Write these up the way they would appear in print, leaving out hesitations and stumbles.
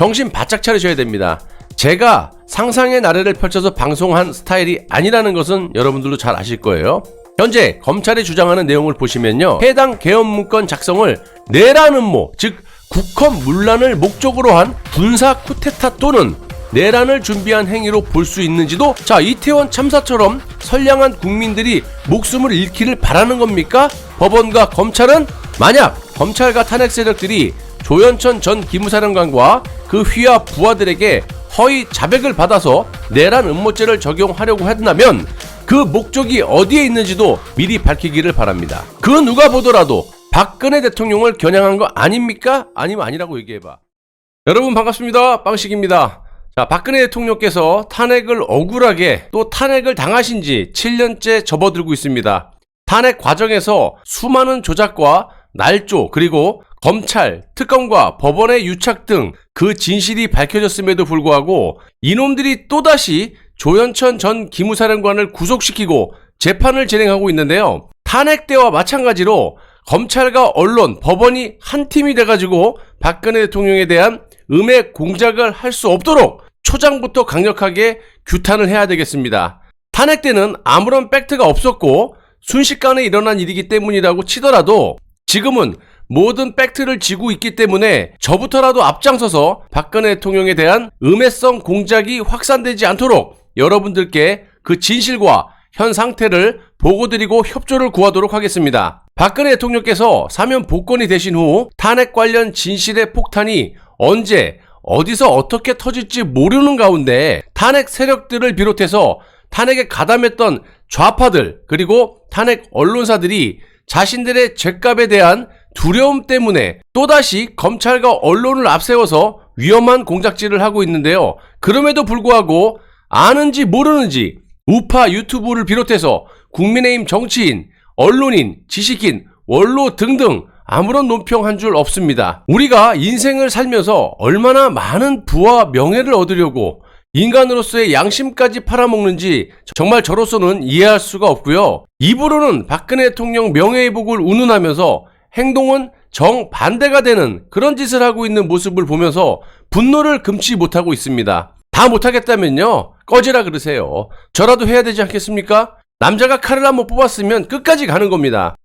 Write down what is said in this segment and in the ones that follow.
정신 바짝 차리셔야 됩니다. 제가 상상의 나래를 펼쳐서 방송한 스타일이 아니라는 것은 여러분들도 잘 아실 거예요. 현재 검찰이 주장하는 내용을 보시면요, 해당 개헌 문건 작성을 내란 음모, 즉 국헌 문란을 목적으로 한 군사 쿠데타 또는 내란을 준비한 행위로 볼 수 있는지도, 자, 이태원 참사처럼 선량한 국민들이 목숨을 잃기를 바라는 겁니까? 법원과 검찰은? 만약 검찰과 탄핵 세력들이 조현천 전 기무사령관과 그 휘하 부하들에게 허위 자백을 받아서 내란 음모죄를 적용하려고 한다면 그 목적이 어디에 있는지도 미리 밝히기를 바랍니다. 그 누가 보더라도 박근혜 대통령을 겨냥한 거 아닙니까? 아니면 아니라고 얘기해봐. 여러분 반갑습니다. 빵식입니다. 자, 박근혜 대통령께서 탄핵을 억울하게 또 탄핵을 당하신 지 7년째 접어들고 있습니다. 탄핵 과정에서 수많은 조작과 날조, 그리고 검찰, 특검과 법원의 유착 등 그 진실이 밝혀졌음에도 불구하고 이놈들이 또다시 조현천 전 기무사령관을 구속시키고 재판을 진행하고 있는데요. 탄핵 때와 마찬가지로 검찰과 언론, 법원이 한 팀이 돼가지고 박근혜 대통령에 대한 음해 공작을 할 수 없도록 초장부터 강력하게 규탄을 해야 되겠습니다. 탄핵 때는 아무런 팩트가 없었고 순식간에 일어난 일이기 때문이라고 치더라도 지금은 모든 팩트를 쥐고 있기 때문에 저부터라도 앞장서서 박근혜 대통령에 대한 음해성 공작이 확산되지 않도록 여러분들께 그 진실과 현 상태를 보고드리고 협조를 구하도록 하겠습니다. 박근혜 대통령께서 사면 복권이 되신 후 탄핵 관련 진실의 폭탄이 언제 어디서 어떻게 터질지 모르는 가운데 탄핵 세력들을 비롯해서 탄핵에 가담했던 좌파들, 그리고 탄핵 언론사들이 자신들의 죗값에 대한 두려움 때문에 또다시 검찰과 언론을 앞세워서 위험한 공작질을 하고 있는데요. 그럼에도 불구하고 아는지 모르는지 우파 유튜브를 비롯해서 국민의힘 정치인, 언론인, 지식인, 원로 등등 아무런 논평 한 줄 없습니다. 우리가 인생을 살면서 얼마나 많은 부와 명예를 얻으려고 인간으로서의 양심까지 팔아먹는지 정말 저로서는 이해할 수가 없고요. 입으로는 박근혜 대통령 명예회복을 운운하면서 행동은 정반대가 되는 그런 짓을 하고 있는 모습을 보면서 분노를 금치 못하고 있습니다. 다 못하겠다면요, 꺼지라 그러세요. 저라도 해야 되지 않겠습니까? 남자가 칼을 한번 뽑았으면 끝까지 가는 겁니다.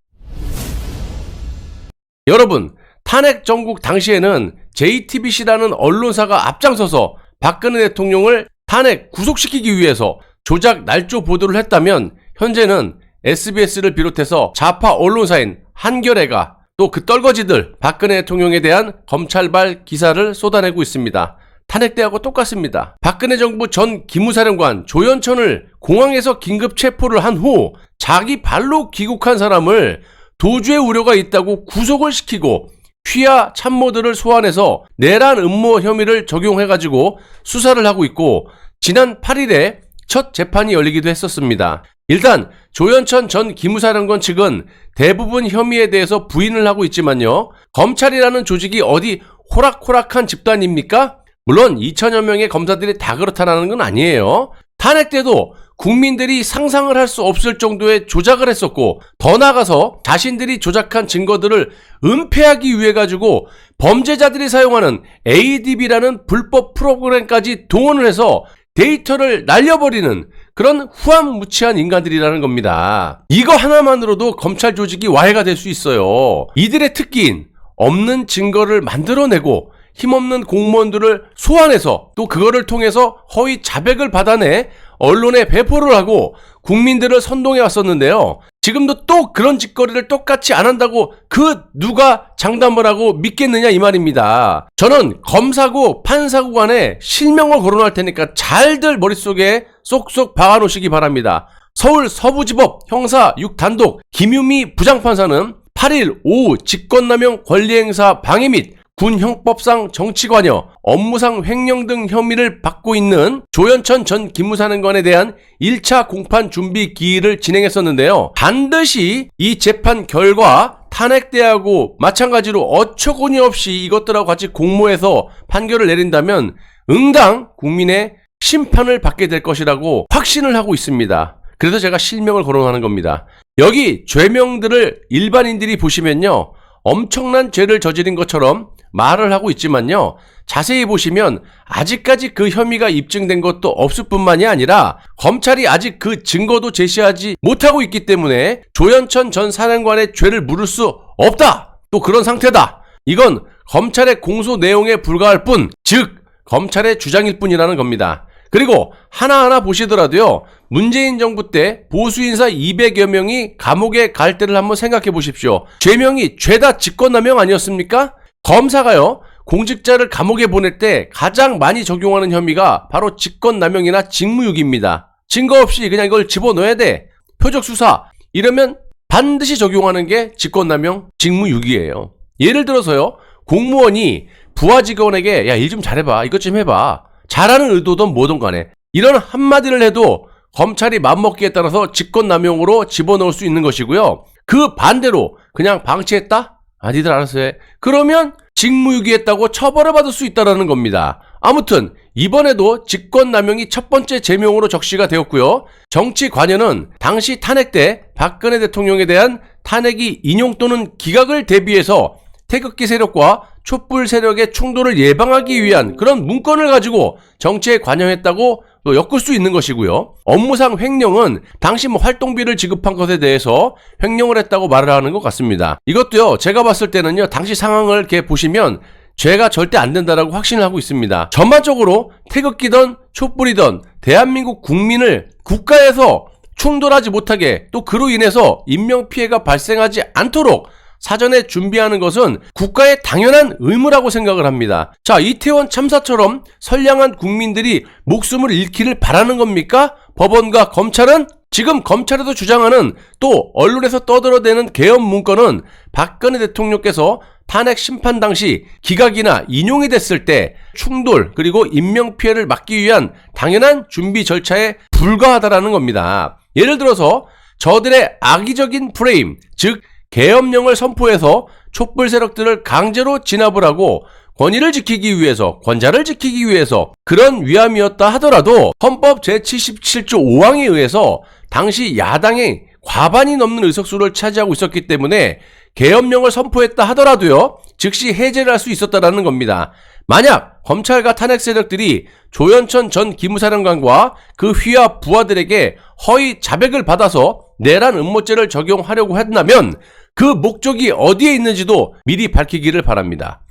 여러분, 탄핵 정국 당시에는 JTBC라는 언론사가 앞장서서 박근혜 대통령을 탄핵 구속시키기 위해서 조작 날조 보도를 했다면 현재는 SBS를 비롯해서 좌파 언론사인 한겨레가 또 그 떨거지들 박근혜 대통령에 대한 검찰발 기사를 쏟아내고 있습니다. 탄핵 때하고 똑같습니다. 박근혜 정부 전 기무사령관 조현천을 공항에서 긴급 체포를 한 후 자기 발로 귀국한 사람을 도주의 우려가 있다고 구속을 시키고 휘하 참모들을 소환해서 내란 음모 혐의를 적용해가지고 수사를 하고 있고, 지난 8일에 첫 재판이 열리기도 했었습니다. 일단 조현천 전 기무사령관 측은 대부분 혐의에 대해서 부인을 하고 있지만요, 검찰이라는 조직이 어디 호락호락한 집단입니까? 물론 2천여 명의 검사들이 다 그렇다는 건 아니에요. 탄핵 때도 국민들이 상상을 할 수 없을 정도의 조작을 했었고, 더 나아가서 자신들이 조작한 증거들을 은폐하기 위해 가지고 범죄자들이 사용하는 ADB라는 불법 프로그램까지 동원을 해서 데이터를 날려버리는 그런 후한무치한 인간들이라는 겁니다. 이거 하나만으로도 검찰 조직이 와해가 될 수 있어요. 이들의 특기인 없는 증거를 만들어내고 힘없는 공무원들을 소환해서 또 그거를 통해서 허위 자백을 받아내 언론에 배포를 하고 국민들을 선동해 왔었는데요. 지금도 또 그런 짓거리를 똑같이 안 한다고 그 누가 장담을 하고 믿겠느냐 이 말입니다. 저는 검사고 판사고 간에 실명을 거론할 테니까 잘들 머릿속에 쏙쏙 박아놓으시기 바랍니다. 서울 서부지법 형사 6단독 김유미 부장판사는 8일 오후 직권남용 권리행사 방해 및 군 형법상 정치관여, 업무상 횡령 등 혐의를 받고 있는 조현천 전 기무사령관에 대한 1차 공판 준비 기일을 진행했었는데요. 반드시 이 재판 결과 탄핵 때하고 마찬가지로 어처구니 없이 이것들하고 같이 공모해서 판결을 내린다면 응당 국민의 심판을 받게 될 것이라고 확신을 하고 있습니다. 그래서 제가 실명을 거론하는 겁니다. 여기 죄명들을 일반인들이 보시면요, 엄청난 죄를 저지른 것처럼 말을 하고 있지만요. 자세히 보시면 아직까지 그 혐의가 입증된 것도 없을 뿐만이 아니라 검찰이 아직 그 증거도 제시하지 못하고 있기 때문에 조현천 전 사령관의 죄를 물을 수 없다. 또 그런 상태다. 이건 검찰의 공소 내용에 불과할 뿐, 즉 검찰의 주장일 뿐이라는 겁니다. 그리고 하나하나 보시더라도요. 문재인 정부 때 보수인사 200여 명이 감옥에 갈 때를 한번 생각해 보십시오. 죄명이 죄다 직권남용 아니었습니까? 검사가요. 공직자를 감옥에 보낼 때 가장 많이 적용하는 혐의가 바로 직권남용이나 직무유기입니다. 증거 없이 그냥 이걸 집어넣어야 돼. 표적수사 이러면 반드시 적용하는 게 직권남용, 직무유기예요. 예를 들어서요. 공무원이 부하 직원에게 야, 일 좀 잘해봐. 이것 좀 해봐. 잘하는 의도든 뭐든 간에 이런 한마디를 해도 검찰이 맘먹기에 따라서 직권남용으로 집어넣을 수 있는 것이고요. 그 반대로 그냥 방치했다? 아, 니들 알아서 해. 그러면 직무유기했다고 처벌을 받을 수 있다는 겁니다. 아무튼 이번에도 직권남용이 첫 번째 제명으로 적시가 되었고요. 정치 관여는 당시 탄핵 때 박근혜 대통령에 대한 탄핵이 인용 또는 기각을 대비해서 태극기 세력과 촛불 세력의 충돌을 예방하기 위한 그런 문건을 가지고 정치에 관여했다고 또 엮을 수 있는 것이고요. 업무상 횡령은 당시 활동비를 지급한 것에 대해서 횡령을 했다고 말을 하는 것 같습니다. 이것도요, 제가 봤을 때는요, 당시 상황을 이렇게 보시면 죄가 절대 안 된다라고 확신을 하고 있습니다. 전반적으로 태극기든 촛불이든 대한민국 국민을 국가에서 충돌하지 못하게 또 그로 인해서 인명피해가 발생하지 않도록 사전에 준비하는 것은 국가의 당연한 의무라고 생각을 합니다. 자, 이태원 참사처럼 선량한 국민들이 목숨을 잃기를 바라는 겁니까? 법원과 검찰은? 지금 검찰에서 주장하는 또 언론에서 떠들어대는 계엄 문건은 박근혜 대통령께서 탄핵 심판 당시 기각이나 인용이 됐을 때 충돌 그리고 인명피해를 막기 위한 당연한 준비 절차에 불과하다라는 겁니다. 예를 들어서 저들의 악의적인 프레임, 즉 계엄령을 선포해서 촛불 세력들을 강제로 진압을 하고 권위를 지키기 위해서, 권자를 지키기 위해서 그런 위함이었다 하더라도 헌법 제77조 5항에 의해서 당시 야당이 과반이 넘는 의석수를 차지하고 있었기 때문에 계엄령을 선포했다 하더라도요, 즉시 해제를 할 수 있었다라는 겁니다. 만약 검찰과 탄핵 세력들이 조현천 전 기무사령관과 그 휘하 부하들에게 허위 자백을 받아서 내란 음모죄를 적용하려고 한다면 그 목적이 어디에 있는지도 미리 밝히기를 바랍니다.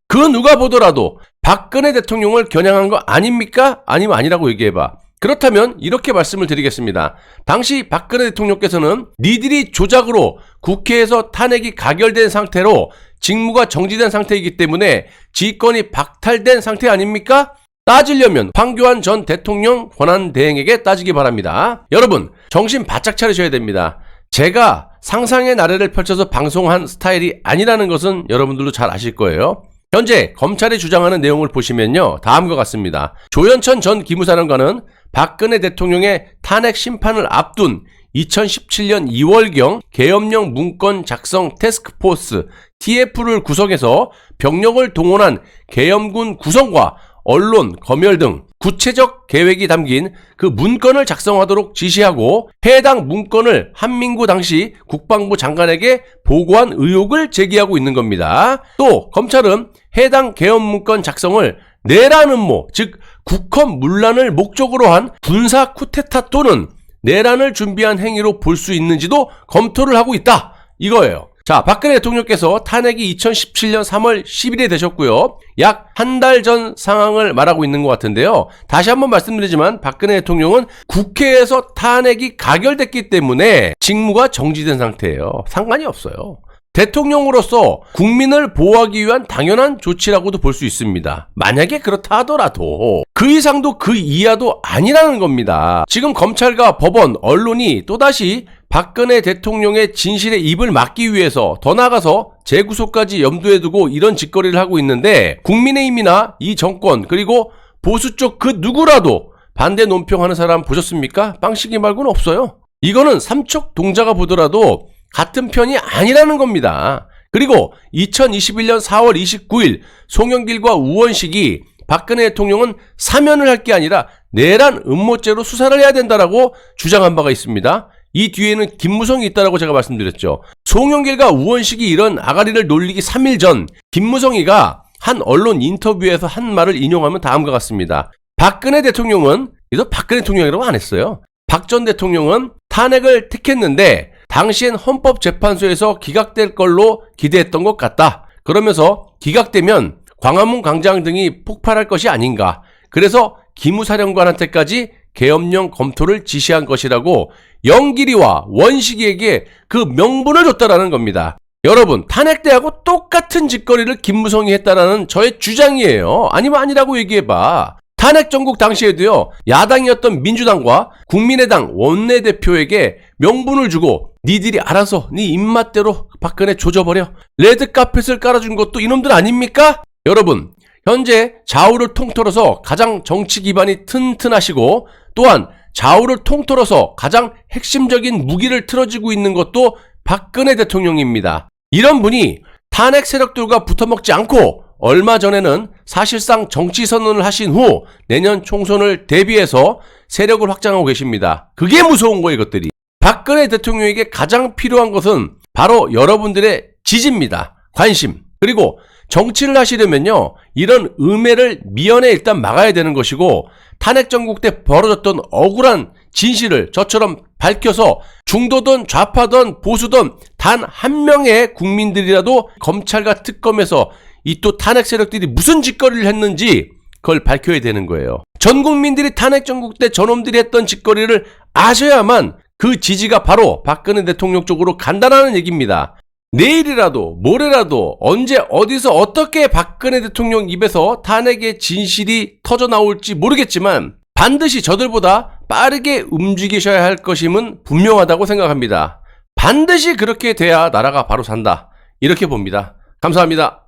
그 누가 보더라도 박근혜 대통령을 겨냥한 거 아닙니까? 아니면 아니라고 얘기해봐. 그렇다면 이렇게 말씀을 드리겠습니다. 당시 박근혜 대통령께서는 니들이 조작으로 국회에서 탄핵이 가결된 상태로 직무가 정지된 상태이기 때문에 지휘권이 박탈된 상태 아닙니까? 따지려면 황교안 전 대통령 권한대행에게 따지기 바랍니다. 여러분, 정신 바짝 차리셔야 됩니다. 제가 상상의 나래를 펼쳐서 방송한 스타일이 아니라는 것은 여러분들도 잘 아실 거예요. 현재 검찰이 주장하는 내용을 보시면요, 다음과 같습니다. 조현천 전 기무사령관은 박근혜 대통령의 탄핵 심판을 앞둔 2017년 2월경 계엄령 문건 작성 태스크포스 TF를 구성해서 병력을 동원한 계엄군 구성과 언론, 검열 등 구체적 계획이 담긴 그 문건을 작성하도록 지시하고 해당 문건을 한민구 당시 국방부 장관에게 보고한 의혹을 제기하고 있는 겁니다. 또 검찰은 해당 계엄 문건 작성을 내란 음모, 즉 국헌 문란을 목적으로 한 군사 쿠데타 또는 내란을 준비한 행위로 볼 수 있는지도 검토를 하고 있다. 이거예요. 자, 박근혜 대통령께서 탄핵이 2017년 3월 10일에 되셨고요. 약 한 달 전 상황을 말하고 있는 것 같은데요. 다시 한번 말씀드리지만 박근혜 대통령은 국회에서 탄핵이 가결됐기 때문에 직무가 정지된 상태예요. 상관이 없어요. 대통령으로서 국민을 보호하기 위한 당연한 조치라고도 볼 수 있습니다. 만약에 그렇다 하더라도 그 이상도 그 이하도 아니라는 겁니다. 지금 검찰과 법원, 언론이 또다시 박근혜 대통령의 진실의 입을 막기 위해서 더 나아가서 재구속까지 염두에 두고 이런 짓거리를 하고 있는데 국민의힘이나 이 정권 그리고 보수 쪽 그 누구라도 반대 논평하는 사람 보셨습니까? 빵식이 말고는 없어요. 이거는 삼척 동자가 보더라도 같은 편이 아니라는 겁니다. 그리고 2021년 4월 29일 송영길과 우원식이 박근혜 대통령은 사면을 할 게 아니라 내란 음모죄로 수사를 해야 된다라고 주장한 바가 있습니다. 이 뒤에는 김무성이 있다라고 제가 말씀드렸죠. 송영길과 우원식이 이런 아가리를 놀리기 3일 전 김무성이가 한 언론 인터뷰에서 한 말을 인용하면 다음과 같습니다. 박근혜 대통령은, 이거 박근혜 대통령이라고 안 했어요. 박 전 대통령은 탄핵을 택했는데 당시엔 헌법재판소에서 기각될 걸로 기대했던 것 같다. 그러면서 기각되면 광화문 광장 등이 폭발할 것이 아닌가. 그래서 기무사령관한테까지 계엄령 검토를 지시한 것이라고 영길이와 원식이에게 그 명분을 줬다라는 겁니다. 여러분, 탄핵 때하고 똑같은 짓거리를 김무성이 했다라는 저의 주장이에요. 아니면 아니라고 얘기해봐. 탄핵 정국 당시에도요, 야당이었던 민주당과 국민의당 원내대표에게 명분을 주고 니들이 알아서 네 입맛대로 박근혜 조져버려. 레드카펫을 깔아준 것도 이놈들 아닙니까? 여러분, 현재 좌우를 통틀어서 가장 정치 기반이 튼튼하시고 또한 좌우를 통틀어서 가장 핵심적인 무기를 틀어지고 있는 것도 박근혜 대통령입니다. 이런 분이 탄핵 세력들과 붙어먹지 않고 얼마 전에는 사실상 정치 선언을 하신 후 내년 총선을 대비해서 세력을 확장하고 계십니다. 그게 무서운 거예요, 이것들이. 박근혜 대통령에게 가장 필요한 것은 바로 여러분들의 지지입니다. 관심. 그리고 정치를 하시려면요, 이런 음해를 미연에 일단 막아야 되는 것이고, 탄핵 정국 때 벌어졌던 억울한 진실을 저처럼 밝혀서 중도든 좌파든 보수든 단 한 명의 국민들이라도 검찰과 특검에서 이 또 탄핵 세력들이 무슨 짓거리를 했는지 그걸 밝혀야 되는 거예요. 전 국민들이 탄핵 정국 때 저놈들이 했던 짓거리를 아셔야만 그 지지가 바로 박근혜 대통령 쪽으로 간다는 얘기입니다. 내일이라도 모레라도 언제 어디서 어떻게 박근혜 대통령 입에서 탄핵의 진실이 터져 나올지 모르겠지만 반드시 저들보다 빠르게 움직이셔야 할 것임은 분명하다고 생각합니다. 반드시 그렇게 돼야 나라가 바로 산다. 이렇게 봅니다. 감사합니다.